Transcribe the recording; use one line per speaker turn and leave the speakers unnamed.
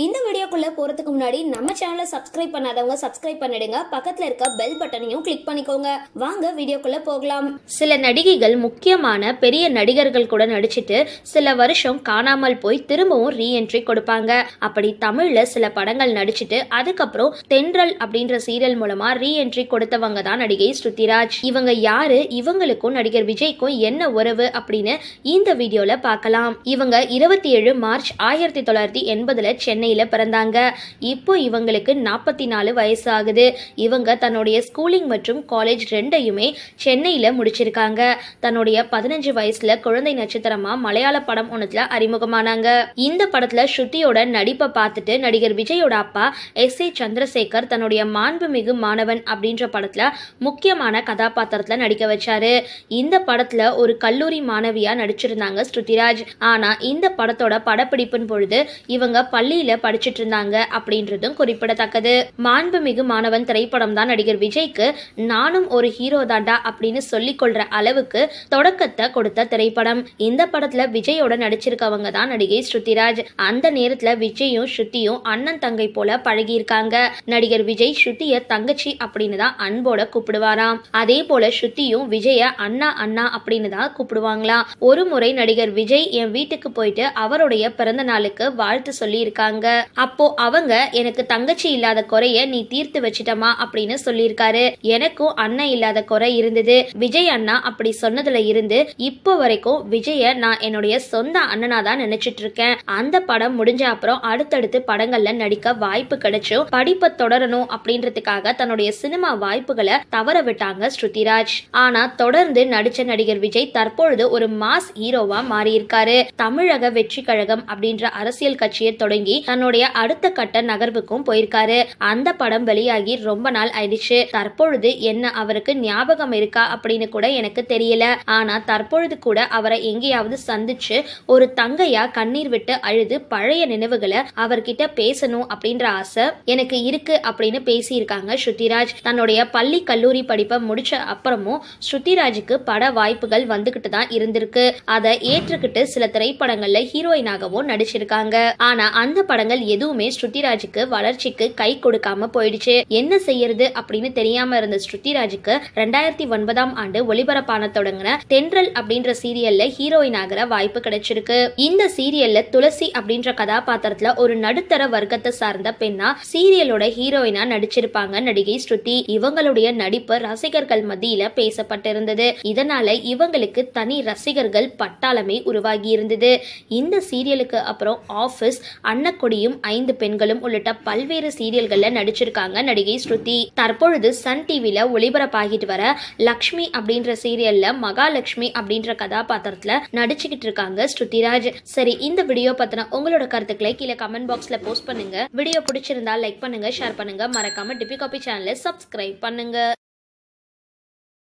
இந்த வீடியோக்குள்ள போறதுக்கு முன்னாடி நம்ம சேனலை சப்ஸ்கிரைப் பண்ணாதவங்க சப்ஸ்கிரைப் பண்ணிடுங்க, பக்கத்துல இருக்க பெல் பட்டனையும் கிளிக் பண்ணிக்கோங்க. வாங்க வீடியோக்குள்ள போகலாம்.
சில நடிகைகள் முக்கியமான பெரிய நடிகர்கள் கூட நடிச்சிட்டு சில வருஷம் காணாமல் போய் திரும்பவும் ரீஎன்ட்ரி கொடுப்பாங்க. அப்படி தமிழ்ல சில படங்கள் நடிச்சிட்டு அதுக்கப்புறம் தென்றல் அப்படின்ற சீரியல் மூலமா ரீஎன்ட்ரி கொடுத்தவங்க தான் நடிகை ஸ்ருதிராஜ். இவங்க யாரு, இவங்களுக்கும் நடிகர் விஜய்க்கும் என்ன உறவு அப்படின்னு இந்த வீடியோல பார்க்கலாம். இவங்க 27 மார்ச் 1980 சென்னையில பிறந்தாங்க. இப்போ இவங்களுக்கு 44 வயசு ஆகுது. இவங்க தன்னுடைய ஸ்கூலிங் மற்றும் காலேஜ் ரெண்டையுமே சென்னையில முடிச்சிருக்காங்க. தன்னுடைய 15 வயசுல குழந்தை நட்சத்திரமா மலையாள படம் ஒண்ணுல அறிமுகமானாங்க. இந்த படத்துல ஸ்ருதியோட நடிப்பை பார்த்துட்டு நடிகர் விஜயோட அப்பா S.A. சந்திரசேகர் தன்னுடைய மாண்புமிகு மாணவன் அப்படின்ற படத்துல முக்கியமான கதாபாத்திரத்துல நடிக்க வச்சாரு. இந்த படத்துல ஒரு கல்லூரி மாணவியா நடிச்சிருந்தாங்க ஸ்ருதிராஜ். ஆனா இந்த படத்தோட படப்பிடிப்பின் பொழுது இவங்க பள்ளியில படிச்சிட்டு இருந்தாங்க அப்படின்றதும் குறிப்பிடத்தக்கது. மாண்புமிகு மாணவன் திரைப்படம் தான் நடிகர் விஜய்க்கு நானும் ஒரு ஹீரோ தாண்டா அப்படின்னு சொல்லிக் கொள்ற அளவுக்கு தொடக்கத்தை கொடுத்த திரைப்படம். இந்த படத்துல விஜயோட நடிச்சிருக்கவங்க தான் நடிகை ஸ்ருதிராஜ். அந்த நேரத்துல விஜயும் ஸ்ருதியும் அண்ணன் தங்கை போல பழகி இருக்காங்க. நடிகர் விஜய் ஸ்ருதிய தங்கச்சி அப்படின்னு தான் அன்போட கூப்பிடுவாராம். அதே போல ஸ்ருதியும் விஜய அண்ணா அண்ணா அப்படின்னு தான் கூப்பிடுவாங்களாம். ஒரு முறை நடிகர் விஜய் என் வீட்டுக்கு போயிட்டு அவருடைய பிறந்த நாளுக்கு வாழ்த்து சொல்லி இருக்காங்க. அப்போ அவங்க எனக்கு தங்கச்சி இல்லாத குறைய நீ தீர்த்து வச்சிட்டமா அப்படின்னு சொல்லியிருக்காரு. எனக்கும் அண்ணன் இல்லாத குறை இருந்தது. விஜய் அண்ணா அப்படி சொன்னதுல இருந்து இப்போ வரைக்கும் விஜய நான் என்னுடைய சொந்த அண்ணனா தான் நினைச்சிட்டு இருக்கேன். அந்த படம் முடிஞ்ச அப்புறம் அடுத்தடுத்து படங்கள்ல நடிக்க வாய்ப்பு கிடைச்சும் படிப்பை தொடரணும் அப்படின்றதுக்காக தன்னுடைய சினிமா வாய்ப்புகளை தவற விட்டாங்க ஸ்ருதிராஜ். ஆனா தொடர்ந்து நடிச்ச நடிகர் விஜய் தற்பொழுது ஒரு மாஸ் ஹீரோவா மாறி இருக்காரு. தமிழக வெற்றி கழகம் அப்படின்ற அரசியல் கட்சியை தொடங்கி தன்னுடைய அடுத்த கட்ட நகர்வுக்கும் போயிருக்காரு. அந்த படம் வெளியாகி ரொம்ப நாள் ஆயிடுச்சு. தற்பொழுது என்ன அவருக்கு ஞாபகம் இருக்கா அப்படின்னு கூட எனக்கு தெரியல. ஆனா தற்பொழுது கூட அவரை எங்கேயாவது சந்திச்சு ஒரு தங்கையா கண்ணீர் விட்டு அழுது பழைய நினைவுகளை அவர்கிட்ட பேசணும் அப்படின்ற ஆசை எனக்கு இருக்கு அப்படின்னு பேசியிருக்காங்க ஸ்ருதிராஜ். தன்னுடைய பள்ளி கல்லூரி படிப்பை முடிச்ச அப்புறமும் ஸ்ருதிராஜுக்கு பட வாய்ப்புகள் வந்துகிட்டு தான் இருந்திருக்கு. அதை ஏற்றுக்கிட்டு சில திரைப்படங்கள்ல ஹீரோயினாகவும் நடிச்சிருக்காங்க. ஆனா அந்த படங்கள் எதுவுமே ஸ்ருதிராஜுக்கு வளர்ச்சிக்கு கை கொடுக்காம போயிடுச்சு. என்ன செய்யறது அப்படின்னு தெரியாம இருந்த ஸ்ருதிராஜுக்கு 2009ஆம் ஆண்டு ஒளிபரப்பான தொடங்கின தென்றல் அப்படின்ற சீரியல்ல ஹீரோயின் ஆகிற வாய்ப்பு கிடைச்சிருக்கு. இந்த சீரியல்ல துளசி அப்படின்ற கதாபாத்திரத்துல ஒரு நடுத்தர வர்க்கத்தை சார்ந்த பெண்ணா சீரியலோட ஹீரோயினா நடிச்சிருப்பாங்க நடிகை ஸ்ருதி. இவங்களுடைய நடிப்பு ரசிகர்கள் மத்தியில பேசப்பட்டிருந்தது. இதனால இவங்களுக்கு தனி ரசிகர்கள் பட்டாளமே உருவாகி இருந்தது. இந்த சீரியலுக்கு அப்புறம் ஆபீஸ், அன்னக்கொடியும் 5 பெண்களும் உள்ளிட்ட பல்வேறு சீரியல்கள்ல நடிச்சிருக்காங்க நடிகை ஸ்ருதி. தற்பொழுது சன் டிவில ஒளிபரப்பாகிட்டு வர லக்ஷ்மி அப்படின்ற சீரியல்ல மகாலட்சுமி அப்படின்ற கதாபாத்திரத்துல நடிச்சுக்கிட்டு இருக்காங்க ஸ்ருதிராஜ். சரி, இந்த வீடியோ பத்தின உங்களோட கருத்துக்களை கீழே கமெண்ட் பாக்ஸ்ல போஸ்ட் பண்ணுங்க. வீடியோ பிடிச்சிருந்தா லைக் பண்ணுங்க, ஷேர் பண்ணுங்க, மறக்காம டிபி காபி சேனலை சப்ஸ்கிரைப் பண்ணுங்க.